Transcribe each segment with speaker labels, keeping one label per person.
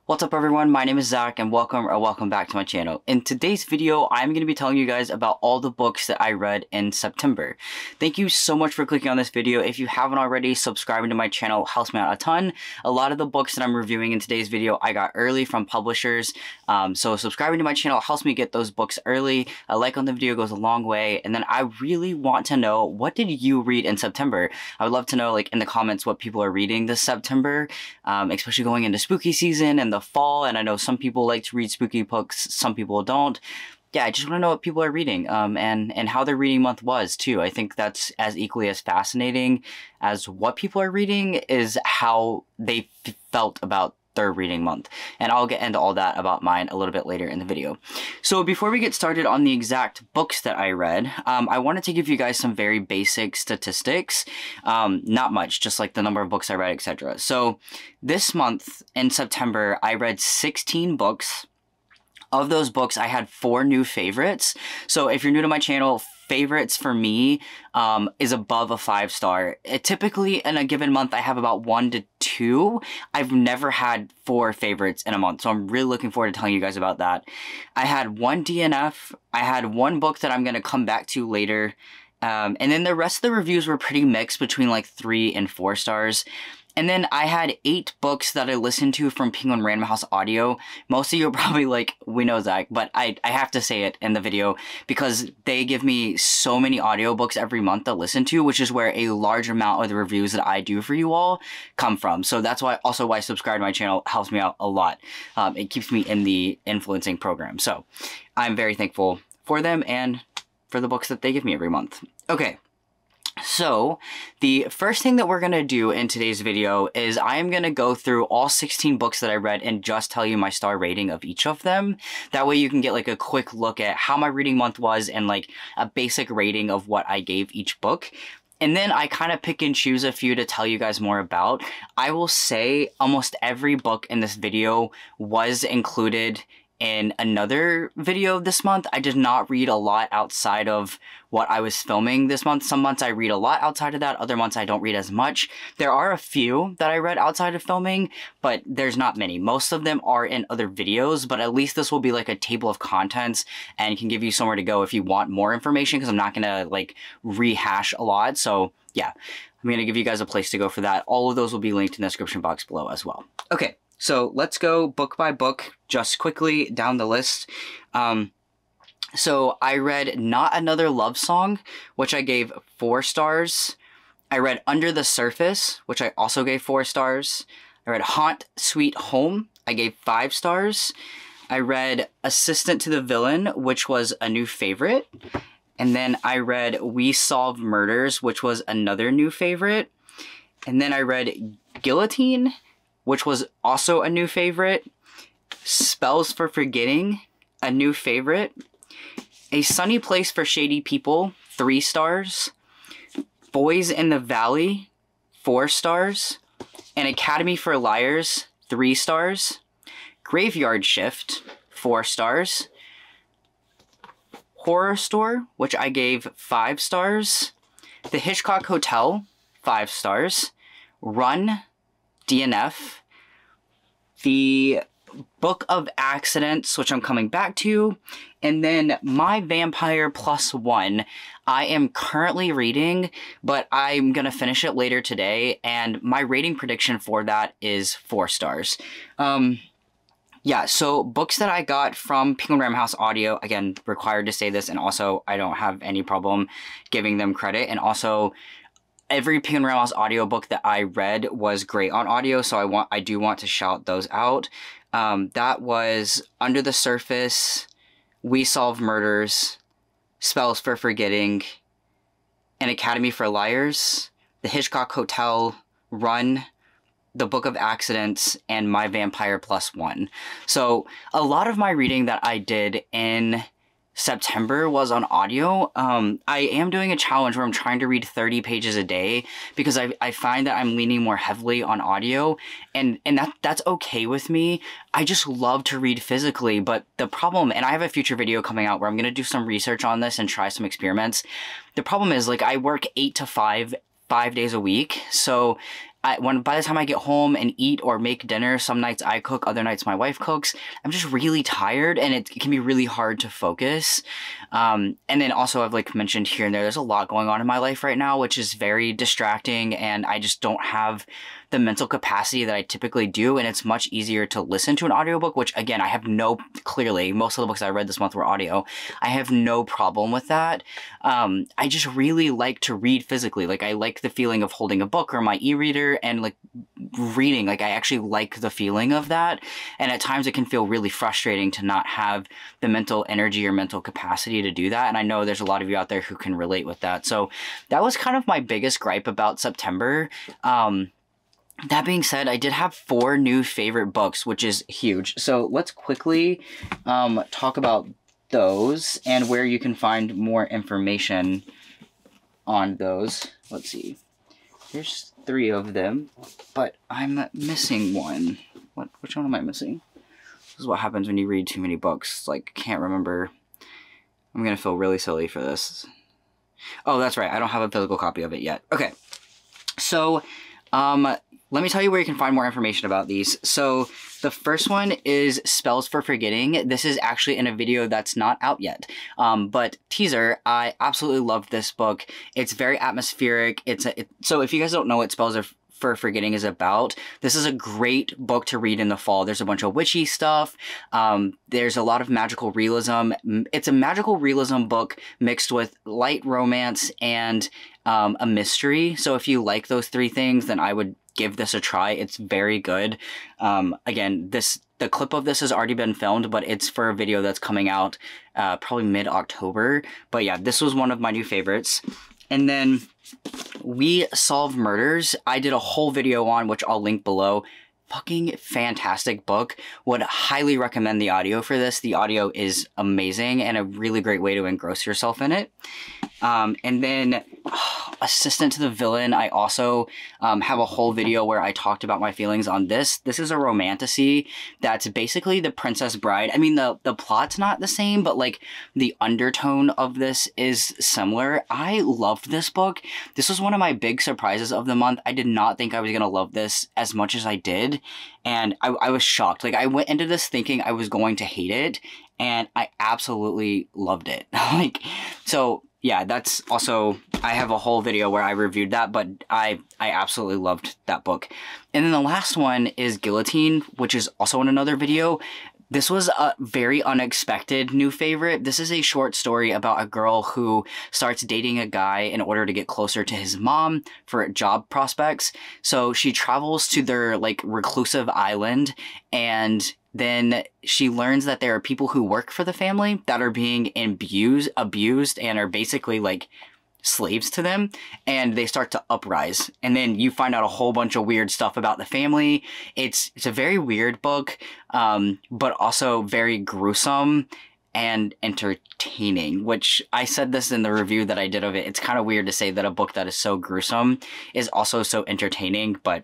Speaker 1: What's up everyone, my name is Zach and welcome back to my channel. In today's video, I'm going to be telling you guys about all the books that I read in September. Thank you so much for clicking on this video. If you haven't already, subscribing to my channel helps me out a ton. A lot of the books that I'm reviewing in today's video I got early from publishers, so subscribing to my channel helps me get those books early. A like on the video goes a long way, and then I really want to know, what did you read in September? I would love to know in the comments what people are reading this September, especially going into spooky season and the fall, and I know some people like to read spooky books, some people don't. Yeah, I just want to know what people are reading, and how their reading month was too. I think that's as equally as fascinating as what people are reading is how they felt about their reading month, and I'll get into all that about mine a little bit later in the video. So before we get started on the exact books that I read, I wanted to give you guys some very basic statistics, not much, just like the number of books I read, etc. So this month in September, I read 16 books. Of those books, I had 4 new favorites. So if you're new to my channel, favorites for me is above a 5-star. Typically in a given month, I have about 1 to 2. I've never had 4 favorites in a month, so I'm really looking forward to telling you guys about that. I had 1 DNF. I had 1 book that I'm going to come back to later. And then the rest of the reviews were pretty mixed between like 3 and 4 stars. And then I had 8 books that I listened to from Penguin Random House Audio. Most of you are probably like, we know Zach, but I have to say it in the video because they give me so many audiobooks every month to listen to, which is where a large amount of the reviews that I do for you all come from. So that's why subscribe to my channel helps me out a lot. It keeps me in the influencing program. So I'm very thankful for them and for the books that they give me every month. Okay. So, the first thing that we're going to do in today's video is I am going to go through all 16 books that I read and just tell you my star rating of each of them. That way you can get like a quick look at how my reading month was and like a basic rating of what I gave each book. And then I kind of pick and choose a few to tell you guys more about. I will say almost every book in this video was included in another video this month. I did not read a lot outside of what I was filming this month. Some months I read a lot outside of that, other months I don't read as much. There are a few that I read outside of filming, but there's not many. Most of them are in other videos, but at least this will be like a table of contents and can give you somewhere to go if you want more information, because I'm not gonna like rehash a lot. So yeah, I'm gonna give you guys a place to go for that. All of those will be linked in the description box below as well. Okay. So let's go book by book, just quickly down the list. So I read Not Another Love Song, which I gave 4 stars. I read Under the Surface, which I also gave 4 stars. I read Haunt Sweet Home, I gave 5 stars. I read Assistant to the Villain, which was a new favorite. And then I read We Solve Murders, which was another new favorite. And then I read Guillotine, which was also a new favorite. Spells for Forgetting, a new favorite. A Sunny Place for Shady People, 3 stars. Boys in the Valley, 4 stars. An Academy for Liars, 3 stars. Graveyard Shift, 4 stars. Horrorstor, which I gave 5 stars. The Hitchcock Hotel, 5 stars. Run, DNF. The Book of Accidents, which I'm coming back to, and then My Vampire +1. I am currently reading, but I'm gonna finish it later today, and my rating prediction for that is 4 stars. Yeah, so books that I got from Penguin Random House Audio, again, required to say this, and also I don't have any problem giving them credit, and also every Penguin Random House audiobook that I read was great on audio, so I do want to shout those out. That was Under the Surface, We Solve Murders, Spells for Forgetting, An Academy for Liars, The Hitchcock Hotel, Run, The Book of Accidents, and My Vampire +1. So a lot of my reading that I did in September was on audio. I am doing a challenge where I'm trying to read 30 pages a day because I find that I'm leaning more heavily on audio, and that's okay with me. I just love to read physically, but the problem, and I have a future video coming out where I'm going to do some research on this and try some experiments. The problem is, like, I work 8 to 5 days a week, so by the time I get home and eat or make dinner, some nights I cook, other nights my wife cooks, I'm just really tired, and it can be really hard to focus. And then also, I've like mentioned here and there's a lot going on in my life right now, which is very distracting, and I just don't have the mental capacity that I typically do, and it's much easier to listen to an audiobook, which again, I have clearly, most of the books I read this month were audio. I have no problem with that. I just really like to read physically. Like, I like the feeling of holding a book or my e-reader and like reading. Like, I actually like the feeling of that. And at times it can feel really frustrating to not have the mental energy or mental capacity to do that. And I know there's a lot of you out there who can relate with that. So that was kind of my biggest gripe about September. That being said, I did have 4 new favorite books, which is huge. So let's quickly talk about those and where you can find more information on those. Let's see. There's 3 of them, but I'm missing one. Which one am I missing? This is what happens when you read too many books. Like, can't remember. I'm gonna feel really silly for this. Oh, that's right. I don't have a physical copy of it yet. Okay. So, let me tell you where you can find more information about these. So the first one is Spells for Forgetting. This is actually in a video that's not out yet. But teaser, I absolutely loved this book. It's very atmospheric. So if you guys don't know what Spells for Forgetting is about, this is a great book to read in the fall. There's a bunch of witchy stuff. There's a lot of magical realism. It's a magical realism book mixed with light romance and a mystery. So if you like those 3 things, then I would give this a try. It's very good. Again, the clip of this has already been filmed, but it's for a video that's coming out probably mid-October. But yeah, this was one of my new favorites. And then We Solve Murders, I did a whole video on, which I'll link below. Fucking fantastic book. Would highly recommend the audio for this. The audio is amazing and a really great way to engross yourself in it. And then Assistant to the Villain, I also have a whole video where I talked about my feelings on this. This is a romantasy that's basically The Princess Bride. I mean, the plot's not the same, but like the undertone of this is similar. I loved this book. This was one of my big surprises of the month. I did not think I was gonna love this as much as I did, and I was shocked. Like, I went into this thinking I was going to hate it, and I absolutely loved it. Like, so yeah, that's also, I have a whole video where I reviewed that, but I absolutely loved that book. And then the last one is Guillotine, which is also in another video. This was a very unexpected new favorite. This is a short story about a girl who starts dating a guy in order to get closer to his mom for job prospects. So she travels to their like reclusive island, and then she learns that there are people who work for the family that are being abused and are basically like slaves to them, and they start to uprise. And then you find out a whole bunch of weird stuff about the family. It's a very weird book, but also very gruesome and entertaining, which I said this in the review that I did of it. It's kind of weird to say that a book that is so gruesome is also so entertaining, but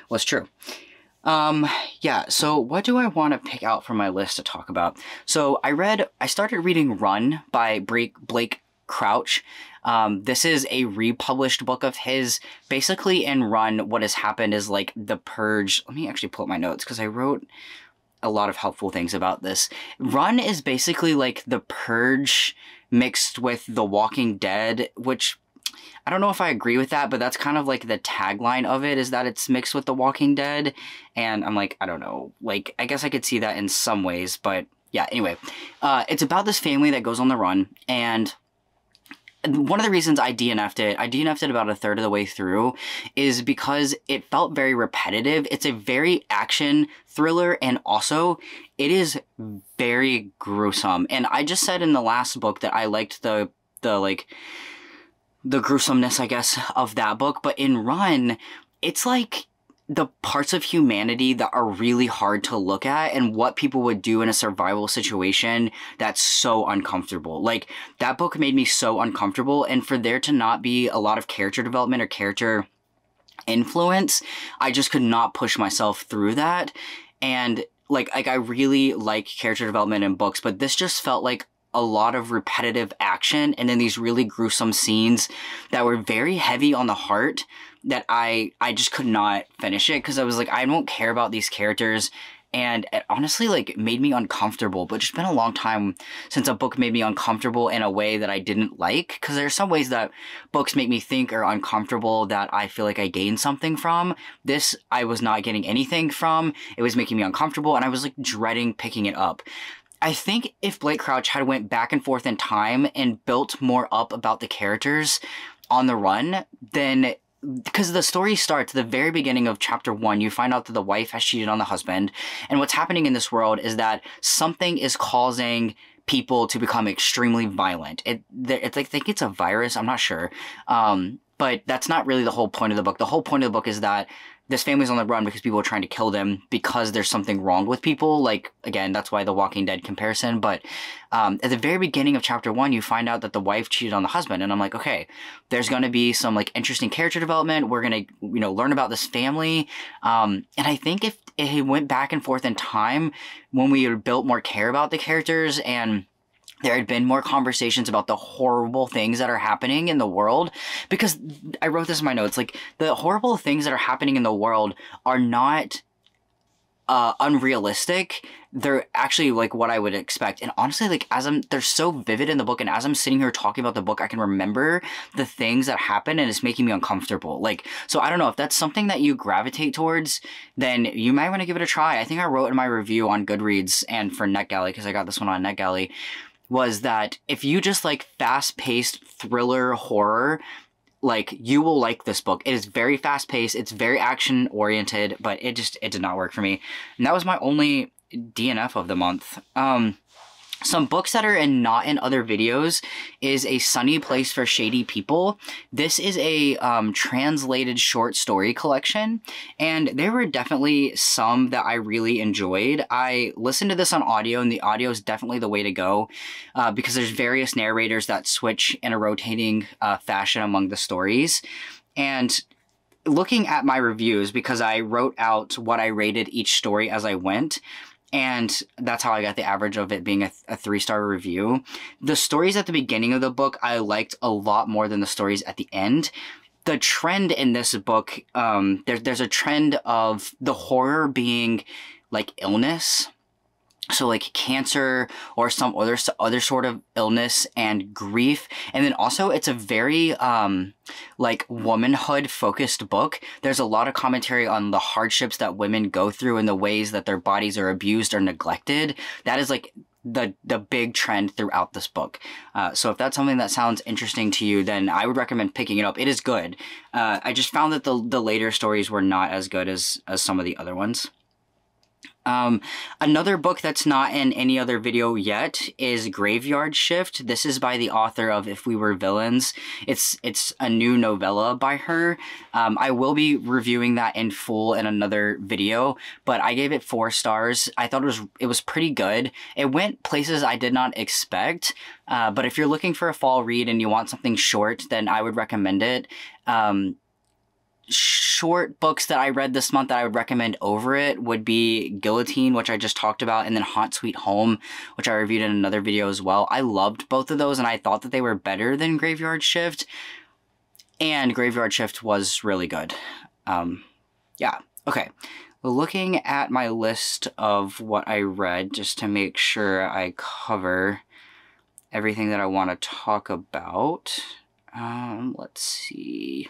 Speaker 1: was true. Yeah, so what do I want to pick out from my list to talk about? So I started reading Run by Blake Crouch. This is a republished book of his. Basically in Run, what has happened is like The Purge. Let me actually pull up my notes because I wrote a lot of helpful things about this. Run is basically like The Purge mixed with The Walking Dead, which I don't know if I agree with that, but that's kind of like the tagline of it, is that it's mixed with The Walking Dead. And I'm like, I don't know, like, I guess I could see that in some ways, but yeah, anyway. It's about this family that goes on the run, and one of the reasons I DNF'd it about a third of the way through, is because it felt very repetitive. It's a very action thriller, and also it is very gruesome. And I just said in the last book that I liked the gruesomeness, I guess, of that book, but in Run, it's like the parts of humanity that are really hard to look at and what people would do in a survival situation that's so uncomfortable. Like, that book made me so uncomfortable, and for there to not be a lot of character development or character influence, I just could not push myself through that. And like I really like character development in books, but this just felt like a lot of repetitive action and then these really gruesome scenes that were very heavy on the heart that I just could not finish it because I was like, I don't care about these characters. And it honestly, like, made me uncomfortable. But it's just been a long time since a book made me uncomfortable in a way that I didn't like. Because there's some ways that books make me think are uncomfortable that I feel like I gained something from. This, I was not getting anything from. It was making me uncomfortable, and I was, like, dreading picking it up. I think if Blake Crouch had went back and forth in time and built more up about the characters on the run, then... Because the story starts at the very beginning of chapter 1, you find out that the wife has cheated on the husband, and what's happening in this world is that something is causing people to become extremely violent. It's like, I think it's a virus, I'm not sure, but that's not really the whole point of the book. The whole point of the book is that this family's on the run because people are trying to kill them because there's something wrong with people. Like, again, that's why the Walking Dead comparison. But at the very beginning of chapter 1, you find out that the wife cheated on the husband. And I'm like, okay, there's going to be some, like, interesting character development. We're going to, you know, learn about this family. And I think if it went back and forth in time, when we built more care about the characters and there had been more conversations about the horrible things that are happening in the world, because I wrote this in my notes, like, the horrible things that are happening in the world are not unrealistic. They're actually, like, what I would expect. And honestly, like, they're so vivid in the book, and as I'm sitting here talking about the book, I can remember the things that happen, and it's making me uncomfortable. Like, so I don't know, if that's something that you gravitate towards, then you might want to give it a try. I think I wrote in my review on Goodreads and for NetGalley, because I got this one on NetGalley, was that if you just like fast-paced thriller horror, like, you will like this book. It is very fast-paced, it's very action-oriented, but it did not work for me. And that was my only DNF of the month. Some books that are not in other videos is A Sunny Place for Shady People. This is a translated short story collection, and there were definitely some that I really enjoyed. I listened to this on audio, and the audio is definitely the way to go because there's various narrators that switch in a rotating fashion among the stories. And looking at my reviews, because I wrote out what I rated each story as I went, and that's how I got the average of it being a 3-star review. The stories at the beginning of the book I liked a lot more than the stories at the end. The trend in this book, there's a trend of the horror being like illness. So like cancer or some other sort of illness and grief. And then also it's a very like womanhood focused book. There's a lot of commentary on the hardships that women go through and the ways that their bodies are abused or neglected. That is like the big trend throughout this book. So if that's something that sounds interesting to you, then I would recommend picking it up. It is good. I just found that the later stories were not as good as some of the other ones. Another book that's not in any other video yet is Graveyard Shift. This is by the author of If We Were Villains. It's a new novella by her. I will be reviewing that in full in another video, but I gave it 4 stars. I thought it was pretty good. It went places I did not expect, but if you're looking for a fall read and you want something short, then I would recommend it. Short books that I read this month that I would recommend over it would be Guillotine, which I just talked about, and then Haunt Sweet Home, which I reviewed in another video as well. I loved both of those, and I thought that they were better than Graveyard Shift, and Graveyard Shift was really good. Yeah, okay. Looking at my list of what I read, just to make sure I cover everything that I want to talk about. Let's see.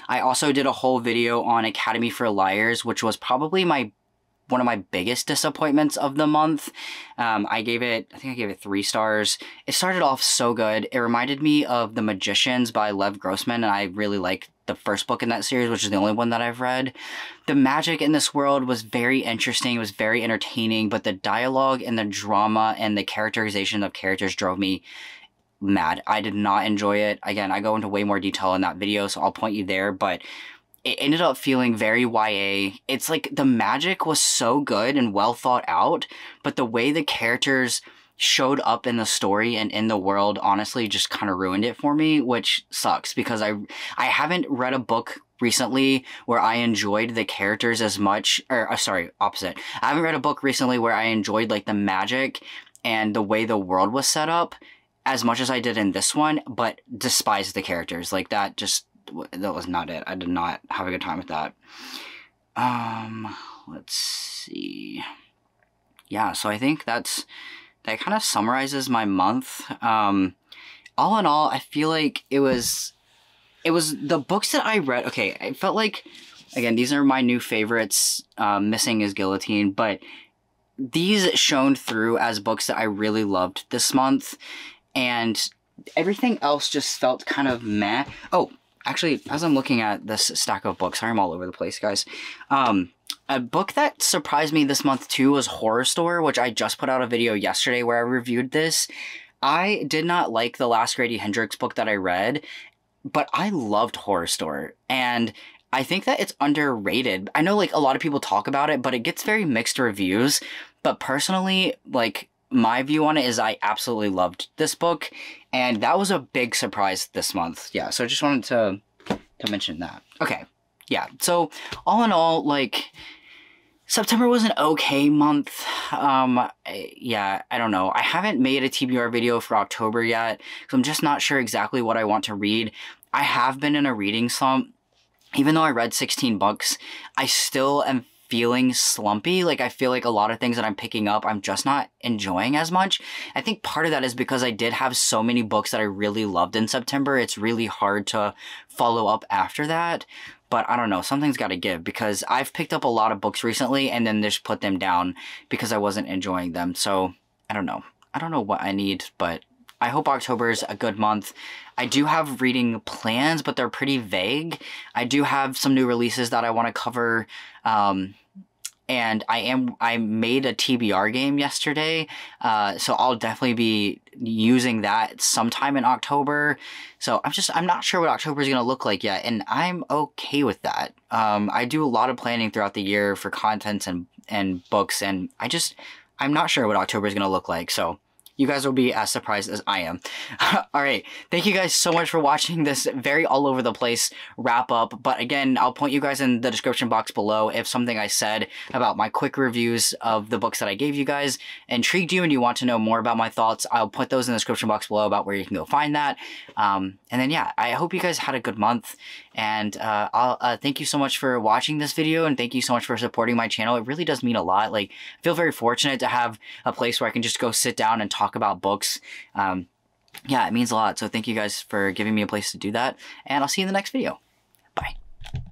Speaker 1: I also did a whole video on Academy for Liars, which was probably one of my biggest disappointments of the month. I think I gave it 3 stars. It started off so good. It reminded me of The Magicians by Lev Grossman, and I really liked the first book in that series, which is the only one that I've read. The magic in this world was very interesting. It was very entertaining, but the dialogue and the drama and the characterization of characters drove me mad. I did not enjoy it. Again, I go into way more detail in that video, so I'll point you there, but it ended up feeling very YA. It's like the magic was so good and well thought out, but the way the characters showed up in the story and in the world honestly just kind of ruined it for me, which sucks because I haven't read a book recently where I enjoyed the characters as much, or sorry, opposite. I haven't read a book recently where I enjoyed like the magic and the way the world was set up as much as I did in this one, but despised the characters. Like, that was not it. I did not have a good time with that. Let's see. Yeah, so I think that kind of summarizes my month. All in all, I feel like it was the books that I read. Okay, I felt like, again, these are my new favorites. Missing is Guillotine, but these shone through as books that I really loved this month, and everything else just felt kind of meh. Oh, actually, as I'm looking at this stack of books, sorry, I'm all over the place, guys. A book that surprised me this month too was Horrorstor, which I just put out a video yesterday where I reviewed this. I did not like the last Grady Hendrix book that I read, but I loved Horrorstor, and I think that it's underrated. I know, like, a lot of people talk about it, but it gets very mixed reviews. But personally, like, my view on it is I absolutely loved this book, and that was a big surprise this month. Yeah, so I just wanted to mention that. Okay, yeah, so all in all, like, September was an okay month. Yeah, I don't know. I haven't made a TBR video for October yet, so I'm just not sure exactly what I want to read. I have been in a reading slump. Even though I read 16 books, I still am feeling slumpy. Like, I feel like a lot of things that I'm picking up, I'm just not enjoying as much. I think part of that is because I did have so many books that I really loved in September. It's really hard to follow up after that. But I don't know, something's got to give, because I've picked up a lot of books recently and then just put them down because I wasn't enjoying them. So I don't know. I don't know what I need, but I hope October is a good month. I do have reading plans, but they're pretty vague. I do have some new releases that I want to cover. And I made a TBR game yesterday, so I'll definitely be using that sometime in October. So I'm not sure what October is going to look like yet, and I'm okay with that. I do a lot of planning throughout the year for contents and books, and I'm not sure what October is going to look like, so you guys will be as surprised as I am. All right. Thank you guys so much for watching this very all over the place wrap up. But again, I'll point you guys in the description box below if something I said about my quick reviews of the books that I gave you guys intrigued you and you want to know more about my thoughts. I'll put those in the description box below about where you can go find that. And then, yeah, I hope you guys had a good month. And I'll thank you so much for watching this video, and thank you so much for supporting my channel. It really does mean a lot. Like, I feel very fortunate to have a place where I can just go sit down and talk about books. Yeah, it means a lot. So thank you guys for giving me a place to do that, and I'll see you in the next video.